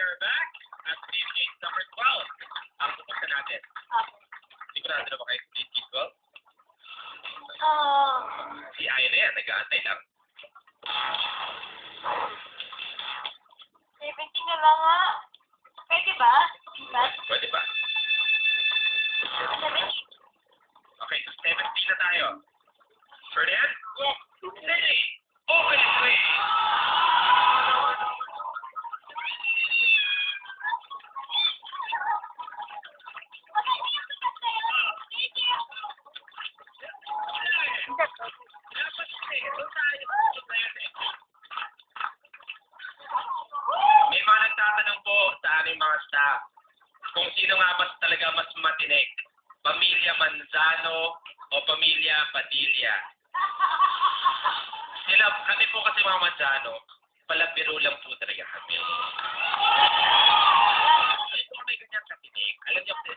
we're back at Street Gate number 12. Ang pupunta natin. Sigurado na ba kayo sa Street Gate 12? Si Aya na yan, nag-aantay lang. 17 na lang nga. Pwede ba? Pwede ba? 17. Okay, so 17 na tayo. Ready? Yes. Ready! Open it, please! May mga nagtatanong po sa aming mga staff kung sino nga ba talaga mas matinik, Pamilya Manzano o Pamilya Padilla. Kami po kasi mga Manzano, palabiro lang po talaga kami. Ito may ganyan katinik. Alam niyo po,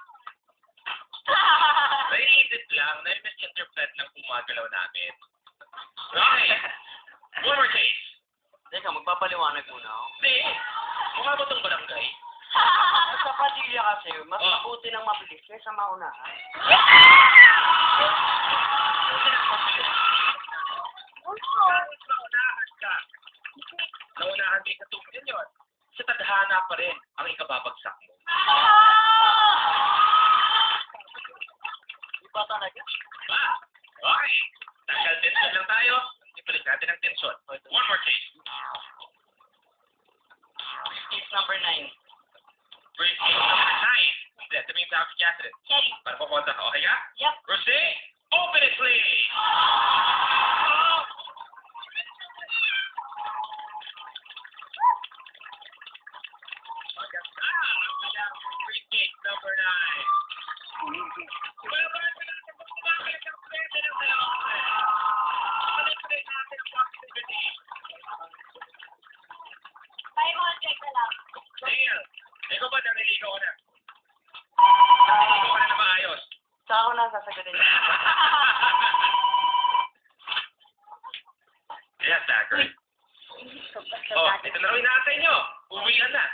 naiisip lang, nai-misinterpret lang pumagalaw namin. Okay. One more case. Teka, magpapaliwanag muna ako. Hindi. Mukha ba itong barangay? Sa Padilla kasi, mas mabuti ng mabilis kaysa maunahan. Naunahan ka. Naunahan din sa tungkol yun. Sa tadhana pa rin ang ikababagsak mo. Iba talaga. Ba? Okay. Tanggal tension lang tayo. Ipalit natin ang tension. One more case. Case number 9. First case number 9. Hindi, tumingin sa akin si Catherine. Sorry. Para pupunta ka. Okay ka? Yep. Proceed. Open it, please. First case number 9. Well, natin ang pwede ng dalawa. Balik natin ang positivity. 500 na lang. Dale, ikaw ba naliligaw ko na? Naliligaw ko na maayos. Sa ako na sasagutin niya. Yes, Dagger. Oh, ito na rin natin nyo. Uwian na.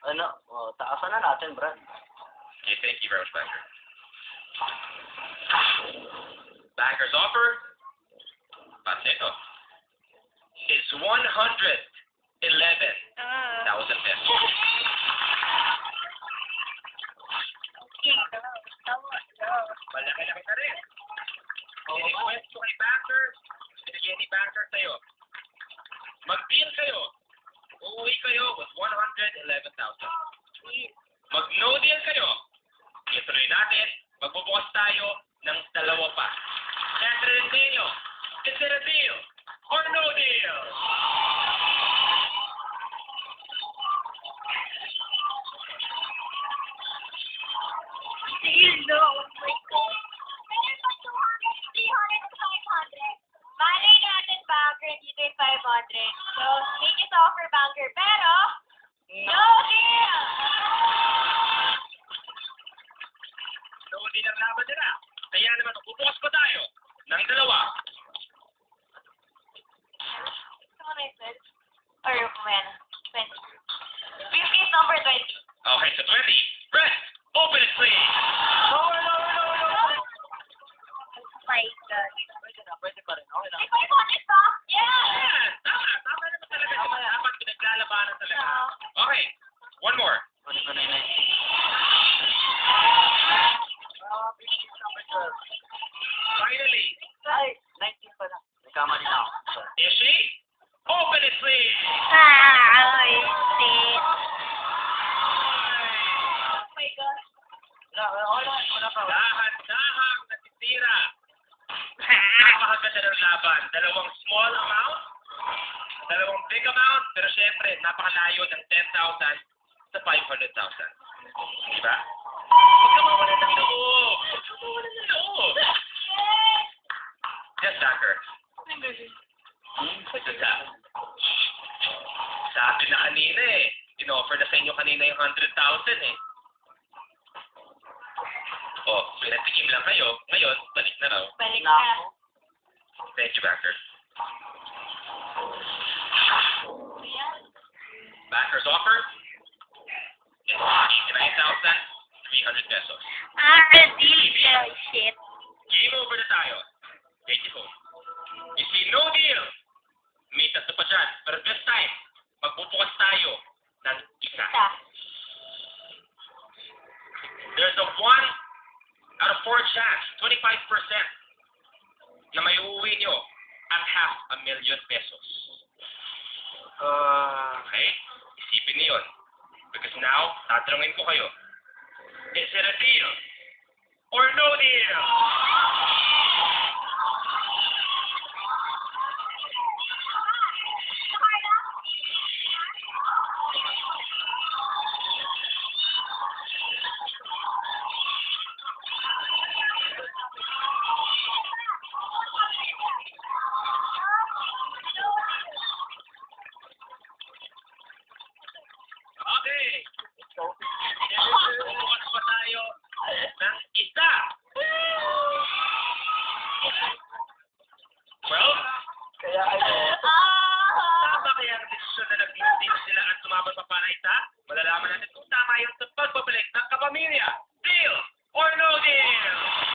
Ano? Oh, taasan na natin, Brad. Okay, thank you very much, Bagger. Bagger's offer, Paseto, is 111,000 pesos. Malaki-laki ka rin. I-request ko kay Bagger, binigyan ni Bagger sa'yo. Mag-deal kayo. Uuwi kayo with 111,000. Mag-no deal kayo. Ituloy natin, magbubukas tayo ng dalawa pa. Catherine and Daniel, is it a deal or no deal? Deal, no. Oh my God. Meron pa 200, 300, 500. Malay natin, Banker, dito yung 500. So, make it offer, Banker. Pero, no deal! So, hindi lang laban nila. Kaya naman, bubukas pa tayo ng dalawa. Gusto mo na yung 12? Or, kumena, 20. Yung case number 20. Okay, so 20. Brett, open it, please. No. My God. Pwede pa rin. Okay lang. May 500 pa? Yeah! Yan, tama. Tama naman talaga. Dapat pinaglalabanan talaga. Okay, one more. Pwede pa rin. Case number 12. Finally, Ay, 19 pa lang. May kamali na ako. is she? Open it, please. Ay, shit. Oh my God. Wala pa. Dahan-dahang natitira. Napakaganda ng laban. Dalawang small amount, dalawang big amount, pero syempre, napakalayo ng 10,000 sa 500,000. Diba? Huwag ka mawala ng loob. Huwag ka mawala ng loob. Yes, Dacker. Sabi na kanina in-offer na sa inyo kanina yung 100,000 eh. Oh, pinatikim lang kayo. Ngayon, balik na raw. Balik Na na. ako. Thank you, Backer. Backer's offer 300 pesos. Deal shit. Game over na tayo. Take it home. You see, no deal. May tatlo pa dyan. Pero this time, magbubukas tayo ng isa. There's a 1 out of 4 chance, 25%, na may uuwi nyo at $500,000 pesos. Okay? Isipin niyo yun. Because now, tatanungin ko kayo, is it a deal or no deal? Okay. Bukas pa tayo ng isa. Well, Kaya ano, tama kaya ang desisyon na nag-deal sila at sumabot pa para isa? Malalaman natin kung